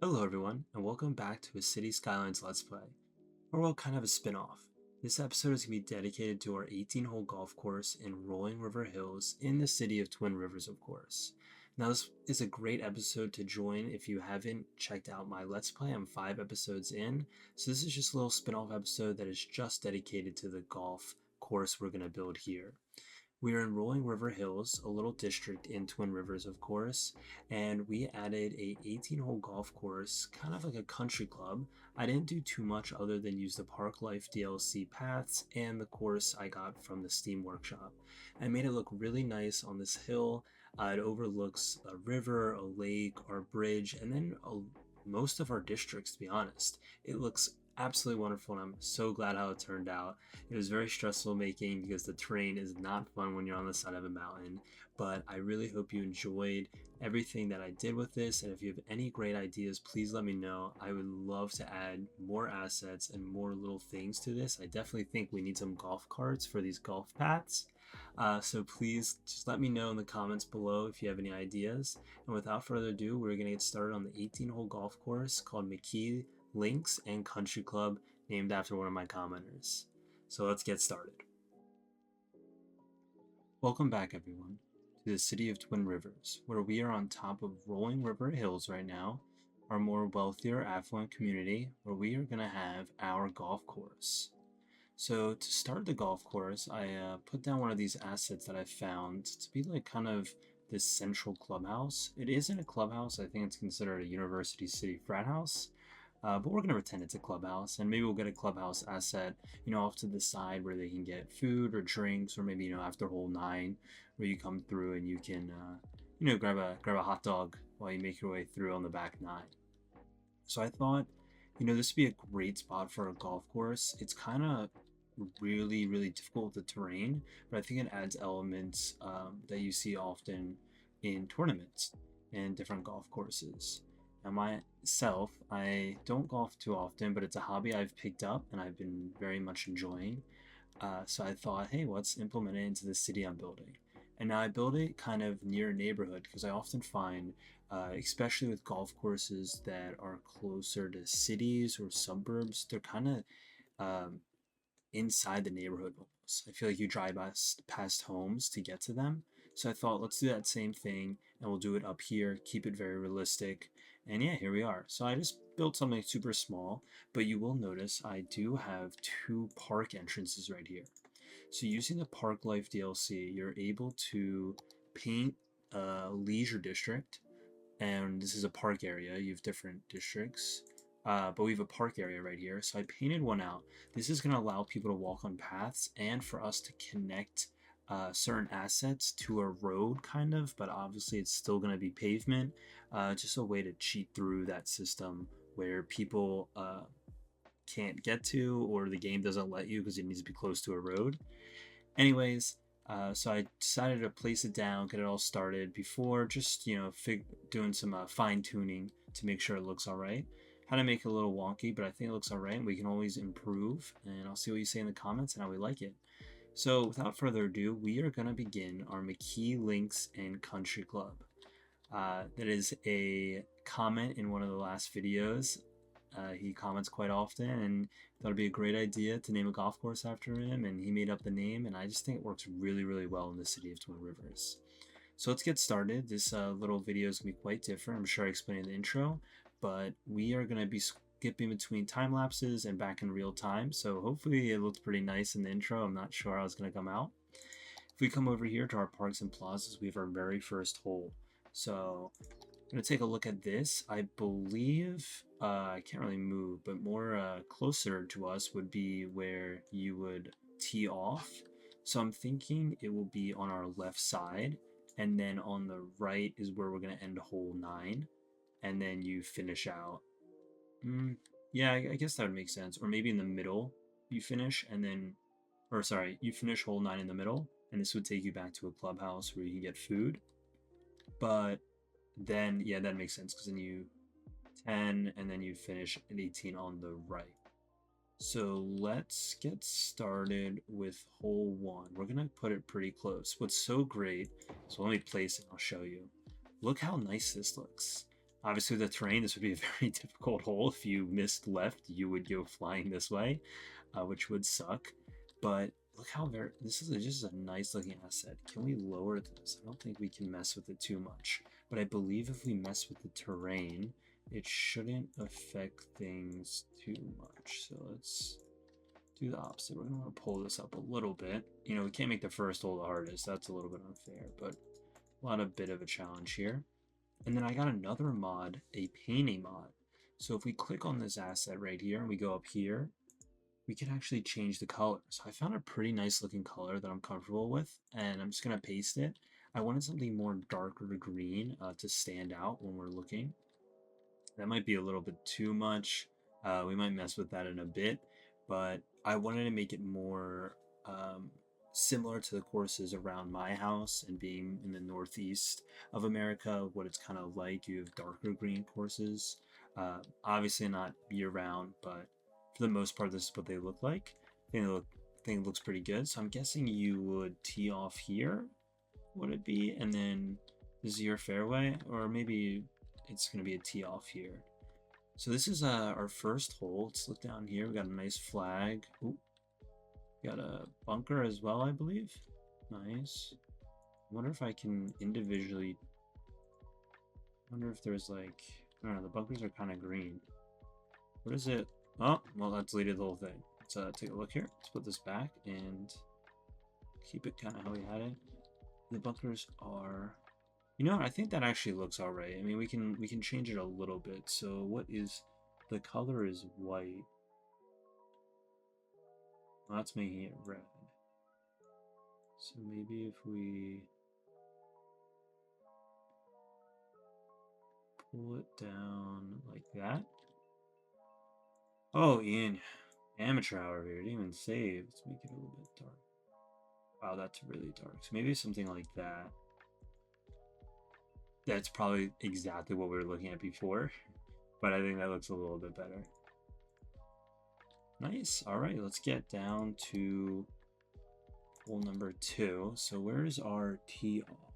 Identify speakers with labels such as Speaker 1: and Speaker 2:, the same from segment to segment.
Speaker 1: Hello everyone, and welcome back to a City Skylines Let's Play, or well, kind of a spin-off. This episode is going to be dedicated to our 18-hole golf course in Rolling River Hills in the city of Twin Rivers, of course. Now this is a great episode to join if you haven't checked out my Let's Play. I'm 5 episodes in, so this is just a little spin-off episode that is just dedicated to the golf course we're going to build here. We are in Rolling River Hills, a little district in Twin Rivers, of course, and we added a 18-hole golf course, kind of like a country club. I didn't do too much other than use the Park Life DLC paths and the course I got from the Steam Workshop. I made it look really nice on this hill. It overlooks a river, a lake, our bridge, and then most of our districts, to be honest. It looks absolutely wonderful, and I'm so glad how it turned out. It was very stressful making because the terrain is not fun when you're on the side of a mountain, but I really hope you enjoyed everything that I did with this, and if you have any great ideas, please let me know. I would love to add more assets and more little things to this. I definitely think we need some golf carts for these golf paths. So please just let me know in the comments below if you have any ideas. And without further ado, we're going to get started on the 18-hole golf course called Mckee Links and Country Club, named after one of my commenters. So let's get started. Welcome back everyone to the city of Twin Rivers, where we are on top of Rolling River Hills right now, our more wealthier, affluent community, where we are going to have our golf course. So to start the golf course, I put down one of these assets that I found to be like kind of this central clubhouse. It isn't a clubhouse, I think it's considered a university city frat house. But we're going to pretend it's a clubhouse, and maybe we'll get a clubhouse asset, off to the side where they can get food or drinks, or maybe, after hole 9, where you come through and you can, grab a hot dog while you make your way through on the back 9. So I thought, this would be a great spot for a golf course. It's kind of really, really difficult with the terrain, but I think it adds elements that you see often in tournaments and different golf courses. Now myself, I don't golf too often, but it's a hobby I've picked up and I've been very much enjoying. So I thought, hey, let's implement it into the city I'm building. And now I build it kind of near a neighborhood because I often find, especially with golf courses that are closer to cities or suburbs, they're kind of inside the neighborhood almost. I feel like you drive past homes to get to them. So I thought, let's do that same thing and we'll do it up here, keep it very realistic. And yeah, here we are. So I just built something super small, but you will notice I do have 2 park entrances right here. So using the Park Life DLC, you're able to paint a leisure district, and this is a park area. You have different districts, but we have a park area right here. So I painted one out. This is going to allow people to walk on paths and for us to connect certain assets to a road kind of, but obviously it's still going to be pavement, just a way to cheat through that system where people can't get to, or the game doesn't let you because it needs to be close to a road. Anyways, so I decided to place it down, get it all started before just doing some fine tuning to make sure it looks all right. Had to make it a little wonky, but I think it looks all right and we can always improve, and I'll see what you say in the comments and how we like it. So without further ado, we are going to begin our Mckee Links and Country Club. That is a comment in one of the last videos. He comments quite often and thought it'd be a great idea to name a golf course after him, and he made up the name, and I just think it works really, really well in the city of Twin Rivers. So let's get started. This little video is going to be quite different. I'm sure I explained in the intro, but we are going to be skipping between time lapses and back in real time, so hopefully it looked pretty nice in the intro. I'm not sure how it's going to come out. If we come over here to our parks and plazas, we have our very first hole. So I'm going to take a look at this. I believe, I can't really move, but more closer to us would be where you would tee off. So I'm thinking it will be on our left side, and then on the right is where we're going to end hole 9, and then you finish out. Yeah, I guess that would make sense. Or maybe in the middle you finish, and then, or sorry, you finish hole 9 in the middle, and this would take you back to a clubhouse where you can get food. But then, yeah, that makes sense, because then you 10, and then you finish at 18 on the right. So let's get started with hole 1. We're going to put it pretty close. What's so great, so let me place it, I'll show you. Look how nice this looks. Obviously, the terrain, this would be a very difficult hole. If you missed left, you would go flying this way, which would suck. But look how very, this is just a nice looking asset. Can we lower this? I don't think we can mess with it too much. But I believe if we mess with the terrain, it shouldn't affect things too much. So let's do the opposite. We're going to want to pull this up a little bit. You know, we can't make the first hole the hardest. That's a little bit unfair, but a bit of a challenge here. And then I got another mod, a painting mod. So if we click on this asset right here and we go up here, we can actually change the color. So I found a pretty nice looking color that I'm comfortable with, and I'm just going to paste it. I wanted something more darker green to stand out when we're looking. That might be a little bit too much. We might mess with that in a bit, but I wanted to make it more similar to the courses around my house, and being in the northeast of America, what it's kind of like. You have darker green courses. Obviously not year round, but for the most part, this is what they look like. I think it looks pretty good. So I'm guessing you would tee off here, would it be? And then this is your fairway, or maybe it's going to be a tee off here. So this is our first hole. Let's look down here. We got a nice flag. Ooh. Got a bunker as well, I believe. Nice. I wonder if I can individually... I wonder if there's like... I don't know, the bunkers are kind of green. What is it? Oh, well, that deleted the whole thing. Let's take a look here. Let's put this back and keep it kind of how we had it. The bunkers are... You know what? I think that actually looks alright. I mean, we can change it a little bit. So what is... The color is white. Well, that's making it red. So maybe if we pull it down like that. Oh, Ian, amateur hour here. Didn't even save. Let's make it a little bit dark. Wow, that's really dark. So maybe something like that. That's probably exactly what we were looking at before, but I think that looks a little bit better. Nice. All right, let's get down to hole number 2. So where's our tee off?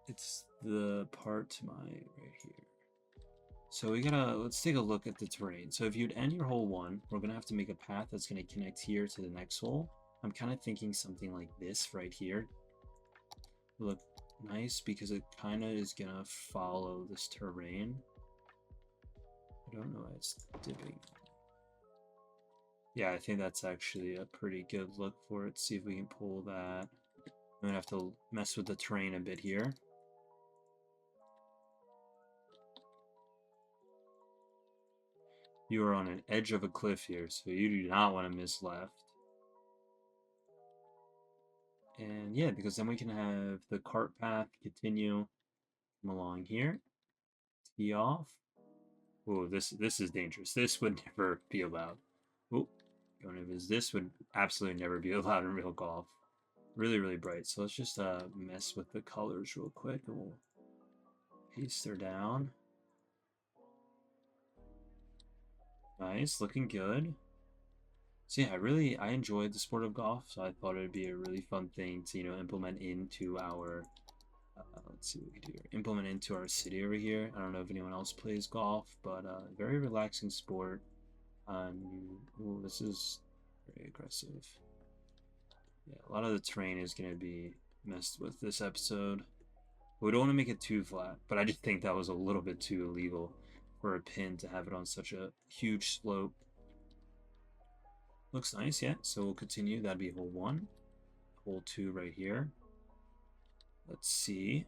Speaker 1: It's the part to my right here. So let's take a look at the terrain. So if you'd end your hole 1, we're gonna have to make a path that's gonna connect here to the next hole. I'm kind of thinking something like this right here. Look nice because it kind of is gonna follow this terrain. I don't know why it's dipping. Yeah, I think that's actually a pretty good look for it. See if we can pull that. I'm gonna have to mess with the terrain a bit here. You are on an edge of a cliff here, so you do not want to miss left. And yeah, because then we can have the cart path continue from along here. Tee off. Oh, this is dangerous. This would never be allowed. Oh, this would absolutely never be allowed in real golf. Really, really bright. So let's just mess with the colors real quick, and we'll paste her down. Nice, looking good. So yeah, I enjoyed the sport of golf, so I thought it'd be a really fun thing to, implement into our, let's see what we can do here. Implement into our city over here. I don't know if anyone else plays golf, but very relaxing sport. Ooh, this is very aggressive. Yeah, a lot of the terrain is going to be messed with this episode. We don't want to make it too flat, but I just think that was a little bit too illegal for a pin to have it on such a huge slope. Looks nice, yeah. So we'll continue. That'd be hole 1. Hole 2 right here. Let's see.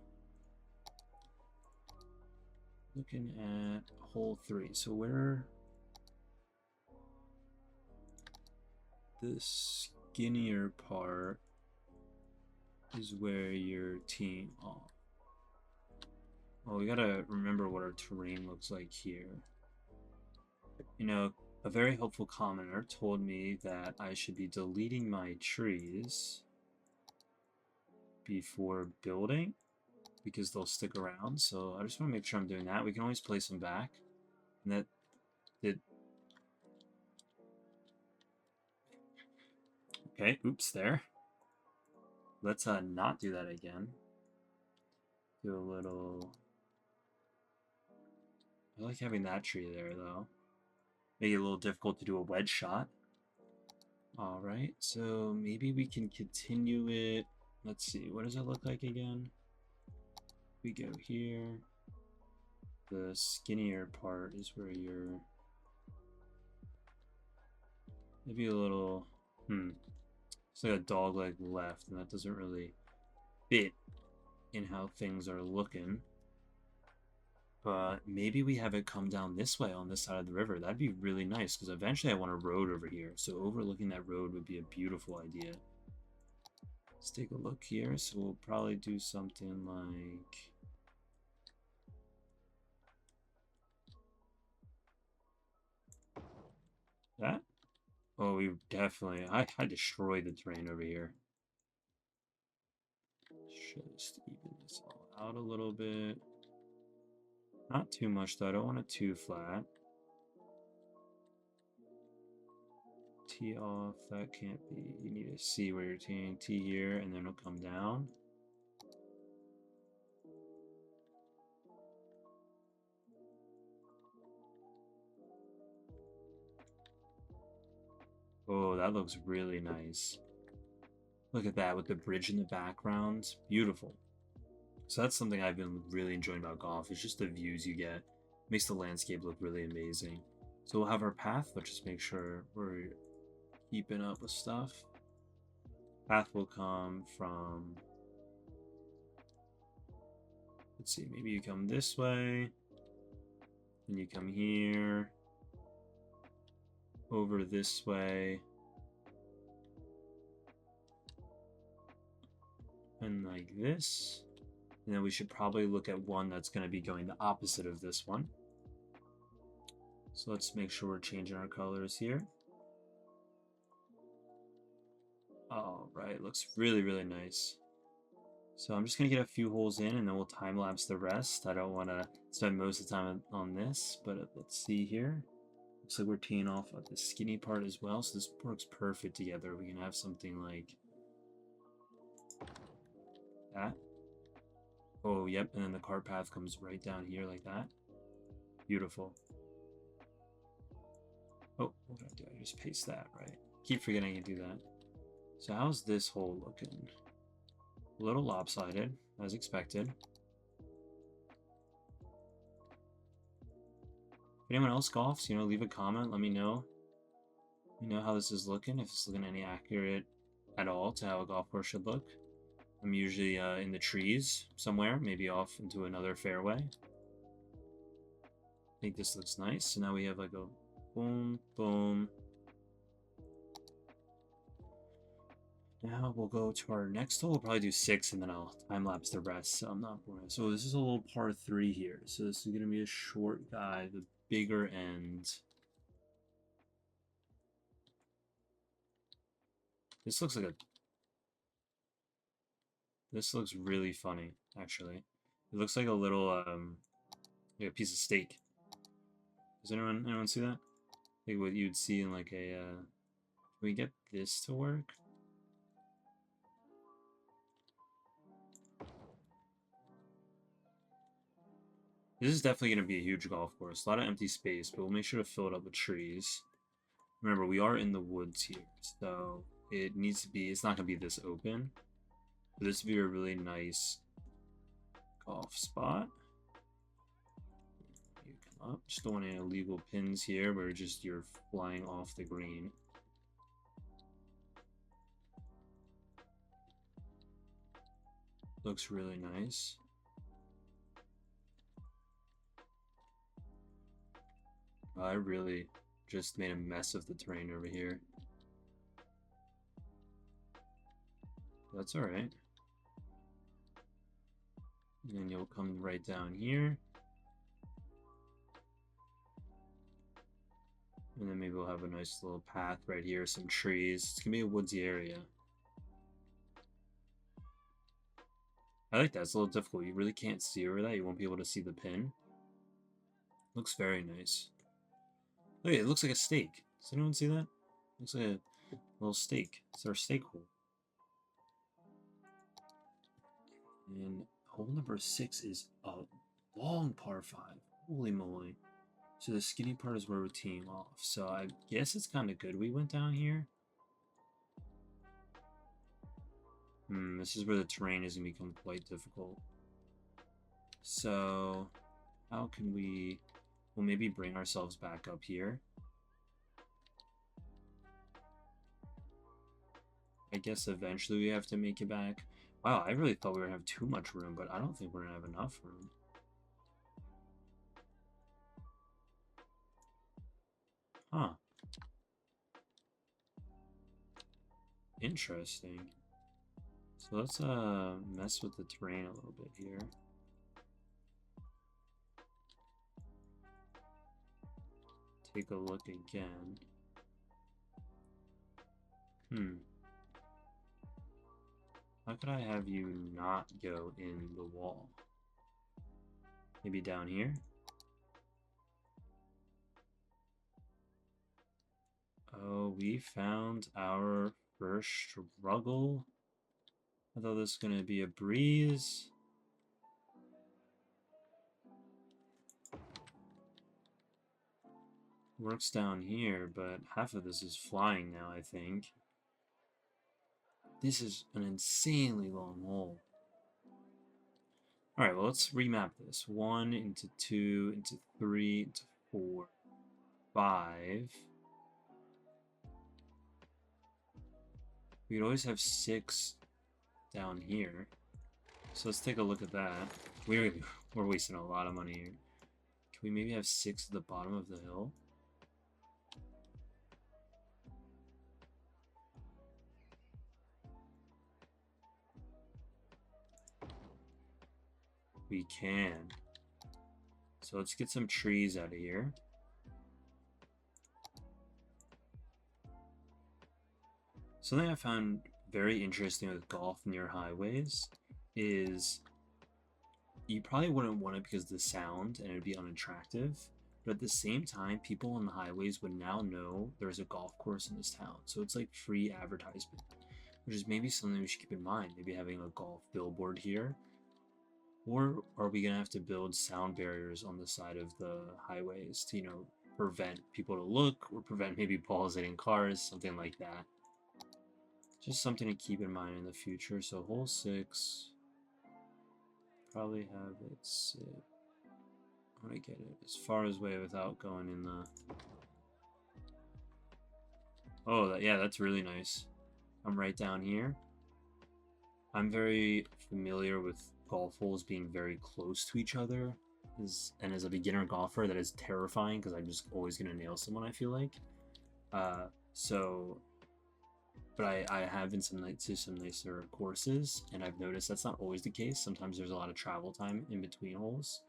Speaker 1: Looking at hole 3. So where... The skinnier part is where you're teeing off. Well, we gotta remember what our terrain looks like here. A very helpful commenter told me that I should be deleting my trees before building because they'll stick around. So I just want to make sure I'm doing that. We can always place them back. And that did... Okay, oops, there. Let's not do that again. Do a little... I like having that tree there, though. Make it a little difficult to do a wedge shot. Alright, so maybe we can continue it. Let's see, what does it look like again? We go here. The skinnier part is where you're... Maybe a little... It's like a dog leg left, and that doesn't really fit in how things are looking. But maybe we have it come down this way on this side of the river. That'd be really nice, because eventually I want a road over here. So overlooking that road would be a beautiful idea. Let's take a look here. So we'll probably do something like... that? Oh, we definitely... I destroyed the terrain over here. Should just even this all out a little bit. Not too much, though. I don't want it too flat. T off. That can't be. You need to see where you're taking T here, and then it'll come down. Oh, that looks really nice. Look at that with the bridge in the background. Beautiful. So that's something I've been really enjoying about golf. It's just the views you get. Makes the landscape look really amazing. So we'll have our path. Let's just make sure we're keeping up with stuff. Path will come from... Let's see, maybe you come this way. And you come here. Over this way. And like this. And then we should probably look at one that's going to be going the opposite of this one. So let's make sure we're changing our colors here. Alright, looks really, really nice. So I'm just going to get a few holes in and then we'll time-lapse the rest. I don't want to spend most of the time on this, but let's see here. Looks like we're teeing off at the skinny part as well, so this works perfect together. We can have something like that. Oh, yep, and then the cart path comes right down here like that. Beautiful. Oh, what did I do? I just paste that, right? Keep forgetting to do that. So how's this hole looking? A little lopsided, as expected. If anyone else golfs, leave a comment, let me know. Let me know how this is looking, if it's looking any accurate at all to how a golf course should look. I'm usually in the trees somewhere, maybe off into another fairway. I think this looks nice. So now we have like a boom, boom. Now we'll go to our next hole. We'll probably do 6 and then I'll time-lapse the rest. So I'm not boring. So this is a little par 3 here. So this is going to be a short guy, the bigger end. This looks like a... This looks really funny, actually. It looks like a little, like a piece of steak. Does anyone see that? Like what you'd see in like a, can we get this to work? This is definitely going to be a huge golf course. A lot of empty space, but we'll make sure to fill it up with trees. Remember, we are in the woods here, so it needs to be, it's not going to be this open. But this would be a really nice golf spot. You come up. Just don't want any illegal pins here where just you're flying off the green. Looks really nice. I really just made a mess of the terrain over here. That's alright. And then you'll come right down here. And then maybe we'll have a nice little path right here, some trees. It's gonna be a woodsy area. I like that. It's a little difficult. You really can't see over that. You won't be able to see the pin. Looks very nice. Look, it looks like a steak. Does anyone see that? Looks like a little steak. It's our steak hole. And hole number 6 is a long par 5. Holy moly. So the skinny part is where we're teeing off. So I guess it's kind of good we went down here. This is where the terrain is going to become quite difficult. So how can we... We'll maybe bring ourselves back up here. I guess eventually we have to make it back. Wow, I really thought we were going to have too much room, but I don't think we're going to have enough room. Huh. Interesting. So let's mess with the terrain a little bit here. Take a look again. How could I have you not go in the wall? Maybe down here? Oh, we found our first struggle. I thought this was gonna be a breeze. Works down here, but half of this is flying now, I think. This is an insanely long hole. Alright, well, let's remap this. 1 into 2 into 3 into 4, 5. We could always have 6 down here. So let's take a look at that. We're wasting a lot of money here. Can we maybe have 6 at the bottom of the hill? We can. So let's get some trees out of here. Something I found very interesting with golf near highways is you probably wouldn't want it because of the sound and it'd be unattractive. But at the same time, people on the highways would now know there's a golf course in this town. So it's like free advertisement, which is maybe something we should keep in mind. Maybe having a golf billboard here. Or are we going to have to build sound barriers on the side of the highways to, prevent people to look or prevent maybe balls hitting cars, something like that. Just something to keep in mind in the future. So hole 6, probably have it sit. I want to get it as far away without going in the... Oh, yeah, that's really nice. I'm right down here. I'm very familiar with golf holes being very close to each other. And as a beginner golfer, that is terrifying because I'm just always going to nail someone, I feel like. But I have been to some nicer courses, and I've noticed that's not always the case. Sometimes there's a lot of travel time in between holes,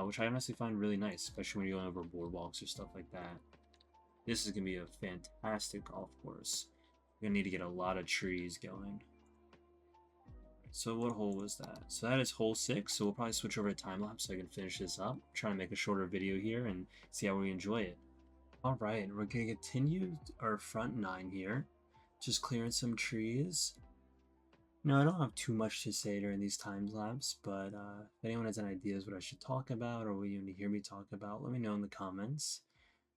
Speaker 1: which I honestly find really nice, especially when you're going over boardwalks or stuff like that. This is going to be a fantastic golf course. You're going to need to get a lot of trees going. So what hole was that? So that is hole 6, so we'll probably switch over to time-lapse so I can finish this up. Try to make a shorter video here and see how we enjoy it. Alright, we're going to continue our front 9 here. Just clearing some trees. No, I don't have too much to say during these time-lapse, but if anyone has any ideas what I should talk about or what you want to hear me talk about, let me know in the comments.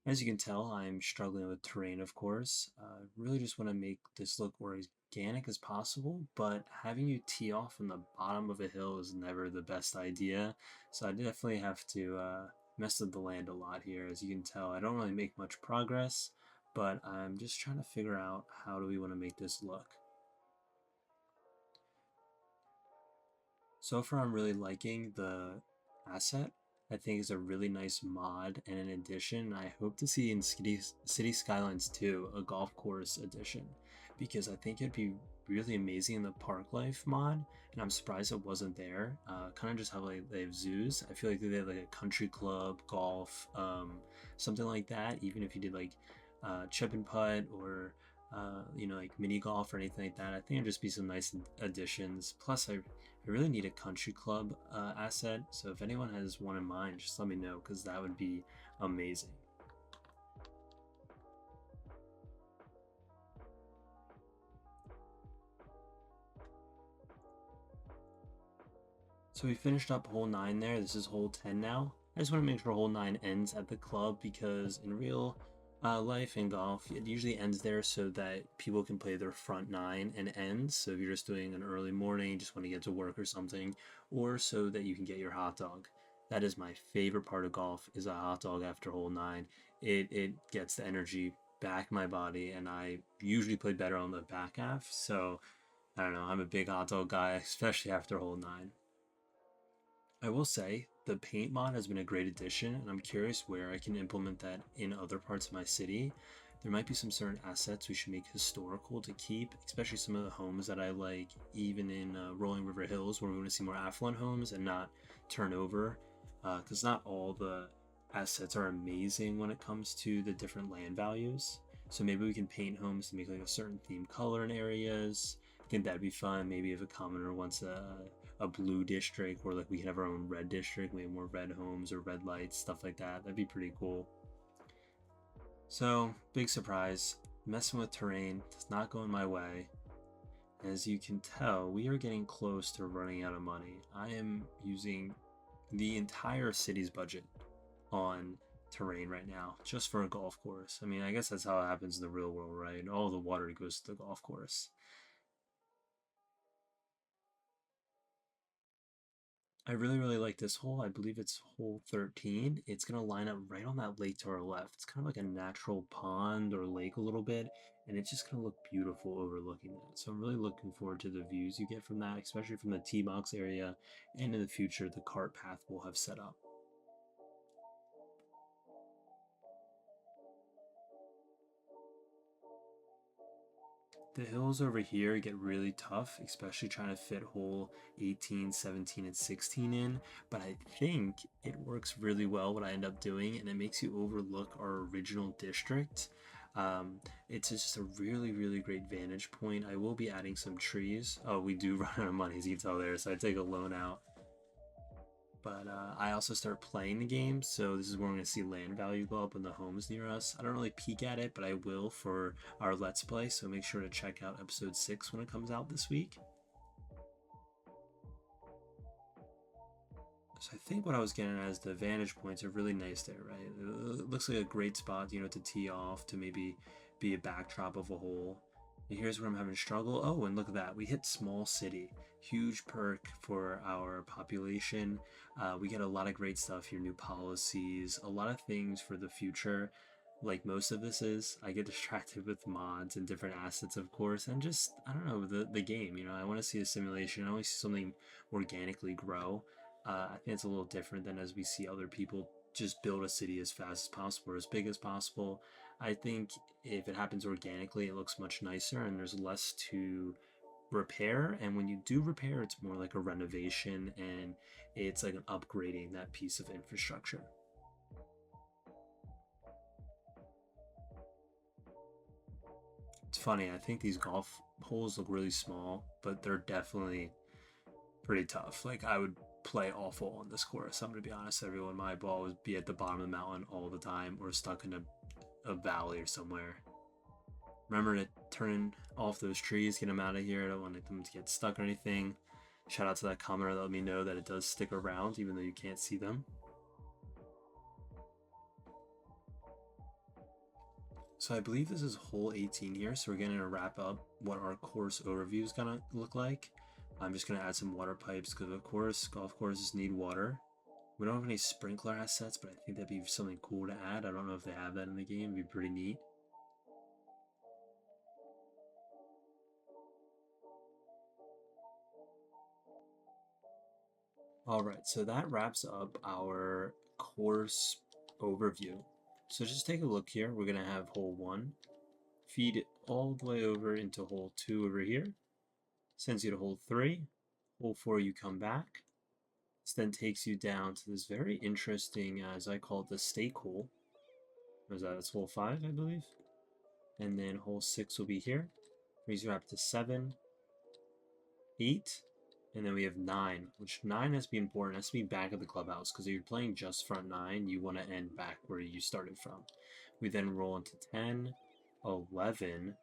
Speaker 1: As you can tell, I'm struggling with terrain, of course. Really just want to make this look organic as possible, but having you tee off on the bottom of a hill is never the best idea. So I definitely have to mess with the land a lot here. As you can tell, I don't really make much progress, but I'm just trying to figure out how do we want to make this look. So far, I'm really liking the asset. I think it's a really nice mod and an addition. I hope to see in City Skylines 2 a golf course edition, because I think it'd be really amazing in the park life mod, and I'm surprised it wasn't there. Kind of just how they have zoos. I feel like they have like a country club, golf, something like that. Even if you did like chip and putt or like mini golf or anything like that, I think it'd just be some nice additions. Plus, I really need a country club asset, so if anyone has one in mind, just let me know, because that would be amazing. So we finished up hole 9 there. This is hole 10 now. I just want to make sure hole 9 ends at the club because in real life in golf, it usually ends there so that people can play their front 9 and ends. So if you're just doing an early morning, just want to get to work or something, or so that you can get your hot dog. That is my favorite part of golf is a hot dog after hole 9. It gets the energy back in my body, and I usually play better on the back half. So I don't know, I'm a big hot dog guy, especially after hole 9. I will say the paint mod has been a great addition, and I'm curious where I can implement that in other parts of my city. There might be some certain assets we should make historical to keep, especially some of the homes that I like, even in Rolling River Hills, where we want to see more affluent homes and not turn over, because not all the assets are amazing when it comes to the different land values. So maybe we can paint homes to make like a certain theme color in areas. I think that'd be fun. Maybe if a commoner wants a blue district, or like we can have our own red district, we have more red homes or red lights, stuff like that. That'd be pretty cool. So, big surprise, messing with terrain does not go in my way. As you can tell, we are getting close to running out of money. I am using the entire city's budget on terrain right now, just for a golf course. I mean, I guess that's how it happens in the real world, right? All the water goes to the golf course. I really, really like this hole. I believe it's hole 13. It's going to line up right on that lake to our left. It's kind of like a natural pond or lake a little bit, and it's just going to look beautiful overlooking that. So I'm really looking forward to the views you get from that, especially from the tee box area, and in the future, the cart path we'll have set up. The hills over here get really tough, especially trying to fit hole 18, 17, and 16 in, but I think it works really well what I end up doing, and it makes you overlook our original district. It's just a really, really great vantage point. I will be adding some trees. Oh, we do run out of money, as you can tell there, so I take a loan out. But I also start playing the game, so this is where we're going to see land value go up in the homes near us. I don't really peek at it, but I will for our Let's Play, so make sure to check out episode 6 when it comes out this week. So I think what I was getting at is the vantage points are really nice there, right? It looks like a great spot, to tee off, to maybe be a backdrop of a hole. And here's where I'm having struggle. Oh, and look at that. We hit small city. Huge perk for our population. We get a lot of great stuff here, new policies, a lot of things for the future. Like most of this is, I get distracted with mods and different assets, of course, and just, I don't know, the game. I want to see a simulation. I want to see something organically grow. I think it's a little different than as we see other people just build a city as fast as possible or as big as possible. I think if it happens organically, it looks much nicer and there's less to repair. And when you do repair, it's more like a renovation and it's like an upgrading that piece of infrastructure. It's funny, I think these golf holes look really small, but they're definitely pretty tough. Like, I would play awful on this course. I'm going to be honest, everyone. My ball would be at the bottom of the mountain all the time or stuck in a valley or somewhere. Remember to turn off those trees, get them out of here. I don't want them to get stuck or anything. Shout out to that commenter that let me know that it does stick around even though you can't see them. So I believe this is hole 18 here, so we're going to wrap up what our course overview is going to look like. I'm just going to add some water pipes because, of course, golf courses need water. We don't have any sprinkler assets, but I think that'd be something cool to add. I don't know if they have that in the game. It'd be pretty neat. Alright, so that wraps up our course overview. So just take a look here. We're going to have hole 1. Feed it all the way over into hole 2 over here. Sends you to hole 3. Hole 4, you come back. This then takes you down to this very interesting, as I call it, the stake hole. What is that? It's hole 5, I believe. And then hole 6 will be here. Brings you up to 7, 8, and then we have 9, which 9 has to be important. It has to be back at the clubhouse, because if you're playing just front 9, you want to end back where you started from. We then roll into 10, 11,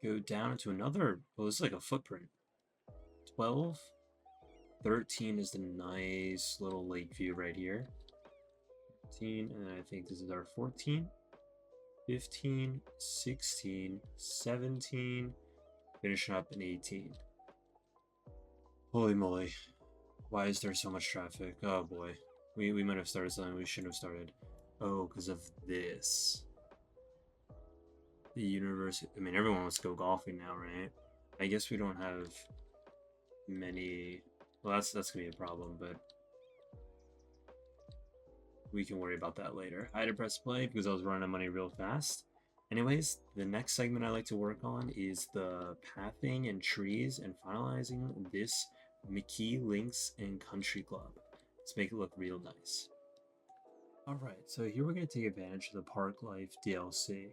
Speaker 1: go down into another, well, this is like a footprint. 12, 13 is the nice little lake view right here. 13, and I think this is our 14, 15, 16, 17, finishing up in 18. Holy moly. Why is there so much traffic? Oh boy. We might have started something we shouldn't have started. Oh, because of this. The university. I mean, everyone wants to go golfing now, right? I guess we don't have many. Well, that's gonna be a problem, but we can worry about that later. I had to press play because I was running out of money real fast. Anyways, the next segment I like to work on is the pathing and trees and finalizing this Mckee Links and Country Club. Let's make it look real nice. Alright, so here we're going to take advantage of the Park Life DLC.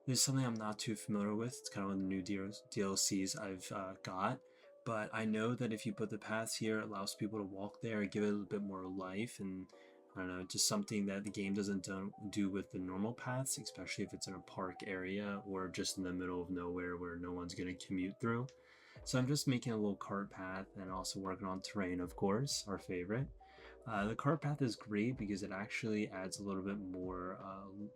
Speaker 1: This is something I'm not too familiar with. It's kind of one of the new DLCs I've got. But I know that if you put the paths here, it allows people to walk there, give it a little bit more life, and I don't know, just something that the game doesn't do with the normal paths, especially if it's in a park area or just in the middle of nowhere where no one's going to commute through. So I'm just making a little cart path and also working on terrain, of course, our favorite. The cart path is great because it actually adds a little bit more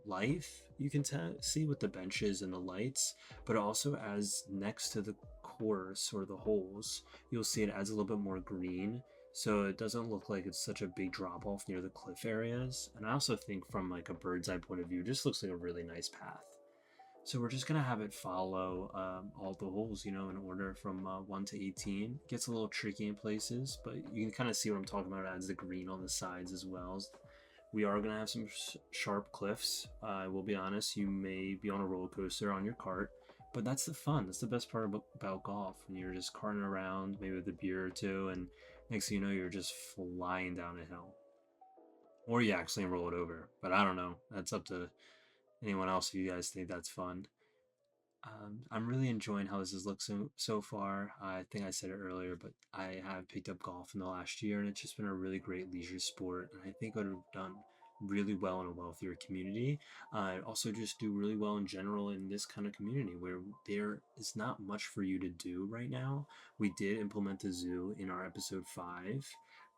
Speaker 1: life, you can see with the benches and the lights, but also as next to the course or the holes, you'll see it adds a little bit more green, so it doesn't look like it's such a big drop off near the cliff areas. And I also think from like a bird's eye point of view, it just looks like a really nice path. So we're just gonna have it follow all the holes, in order from 1 to 18. It gets a little tricky in places, but you can kind of see what I'm talking about. It adds the green on the sides as well. We are gonna have some sharp cliffs. I will be honest, you may be on a roller coaster on your cart, but that's the fun. That's the best part about golf, when you're just carting around, maybe with a beer or two, and next thing you know, you're just flying down a hill. Or you actually roll it over, but I don't know. That's up to anyone else if you guys think that's fun. I'm really enjoying how this has looked so far. I think I said it earlier, but I have picked up golf in the last year, and it's just been a really great leisure sport. And I think it would have done really well in a wealthier community. Also just do really well in general in this kind of community where there is not much for you to do right now. We did implement the zoo in our episode 5,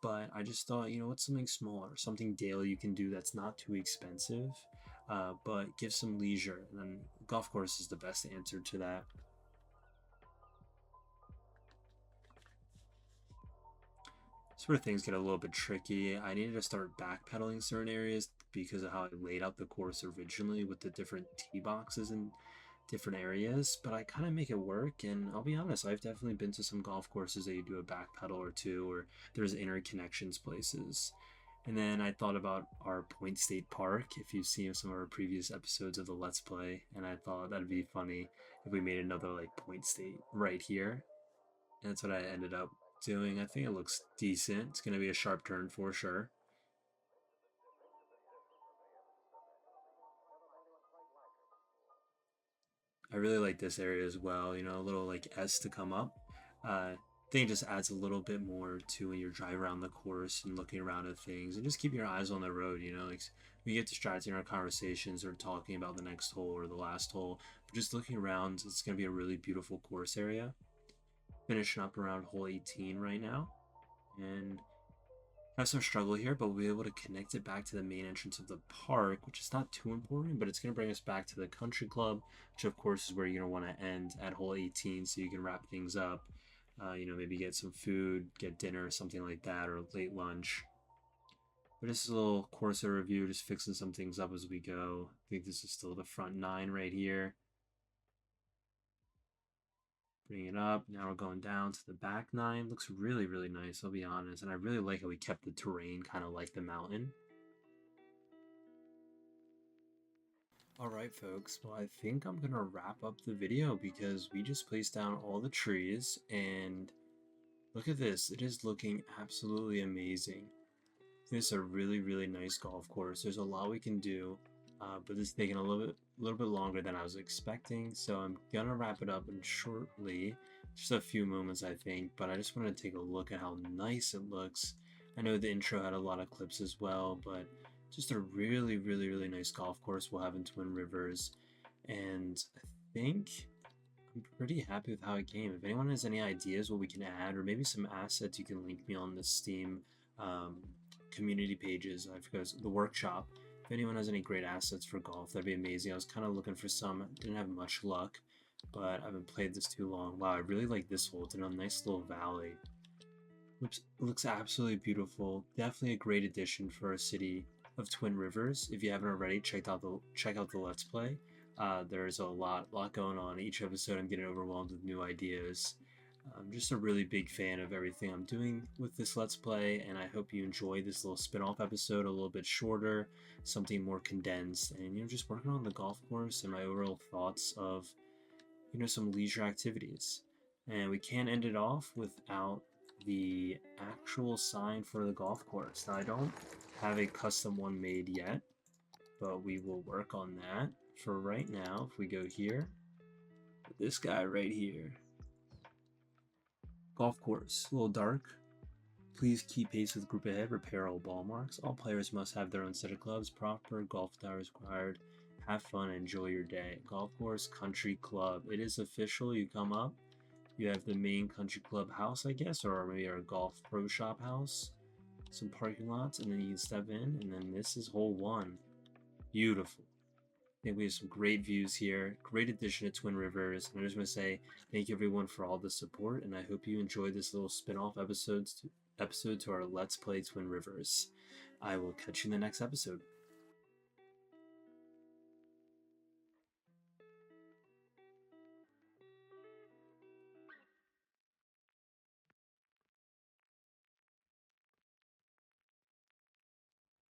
Speaker 1: but I just thought, what's something smaller, something daily you can do that's not too expensive, but give some leisure. And then golf course is the best answer to that. This where things get a little bit tricky. I needed to start backpedaling certain areas because of how I laid out the course originally with the different tee boxes in different areas, but I kind of make it work. And I'll be honest, I've definitely been to some golf courses that you do a backpedal or two, or there's interconnections places. And then I thought about our Point State Park, if you've seen some of our previous episodes of the Let's Play, and I thought that'd be funny if we made another like Point State right here. And that's what I ended up doing. I think it looks decent. It's going to be a sharp turn for sure. I really like this area as well, a little like S to come up. I think it just adds a little bit more to when you're driving around the course and looking around at things, and just keep your eyes on the road, like we get distracted in our conversations or talking about the next hole or the last hole, but just looking around, it's going to be a really beautiful course area. Finishing up around hole 18 right now, and have some struggle here, but we'll be able to connect it back to the main entrance of the park, which is not too important, but it's going to bring us back to the country club, which of course is where you're going to want to end at hole 18, so you can wrap things up, maybe get some food, get dinner, something like that, or late lunch. But this is a little course review, just fixing some things up as we go. I think this is still the front 9 right here. Bring it up. Now we're going down to the back 9. Looks really, really nice, I'll be honest. And I really like how we kept the terrain kind of like the mountain. Alright folks, well I think I'm going to wrap up the video because we just placed down all the trees, and look at this. It is looking absolutely amazing. This is a really, really nice golf course. There's a lot we can do, but this is taking a little bit longer than I was expecting, so I'm gonna wrap it up in shortly. Just a few moments, I think, but I just wanted to take a look at how nice it looks. I know the intro had a lot of clips as well, but just a really, really, really nice golf course we'll have in Twin Rivers. And I think I'm pretty happy with how it came. If anyone has any ideas what we can add, or maybe some assets, you can link me on the Steam um, community pages. I forgot the workshop. If anyone has any great assets for golf, that'd be amazing. I was kind of looking for some. Didn't have much luck, but I haven't played this too long. Wow, I really like this hole. It's in a nice little valley. Looks absolutely beautiful. Definitely a great addition for a city of Twin Rivers. If you haven't already, check out the Let's Play. There's a lot going on. Each episode, I'm getting overwhelmed with new ideas. I'm just a really big fan of everything I'm doing with this Let's Play, and I hope you enjoy this little spin-off episode, a little bit shorter, something more condensed, and just working on the golf course and my overall thoughts of some leisure activities. And we can't end it off without the actual sign for the golf course. Now, I don't have a custom one made yet, but we will work on that. For right now, if we go here, this guy right here, golf course, a little dark. Please keep pace with group ahead, repair all ball marks. All players must have their own set of clubs, proper golf tires required. Have fun and enjoy your day. Golf course, country club. It is official. You come up, you have the main country club house, I guess, or maybe our golf pro shop house. Some parking lots, and then you can step in, and then this is hole 1. Beautiful. I think we have some great views here. Great addition to Twin Rivers. And I just want to say thank you everyone for all the support, and I hope you enjoyed this little spin-off episode to our Let's Play Twin Rivers. I will catch you in the next episode.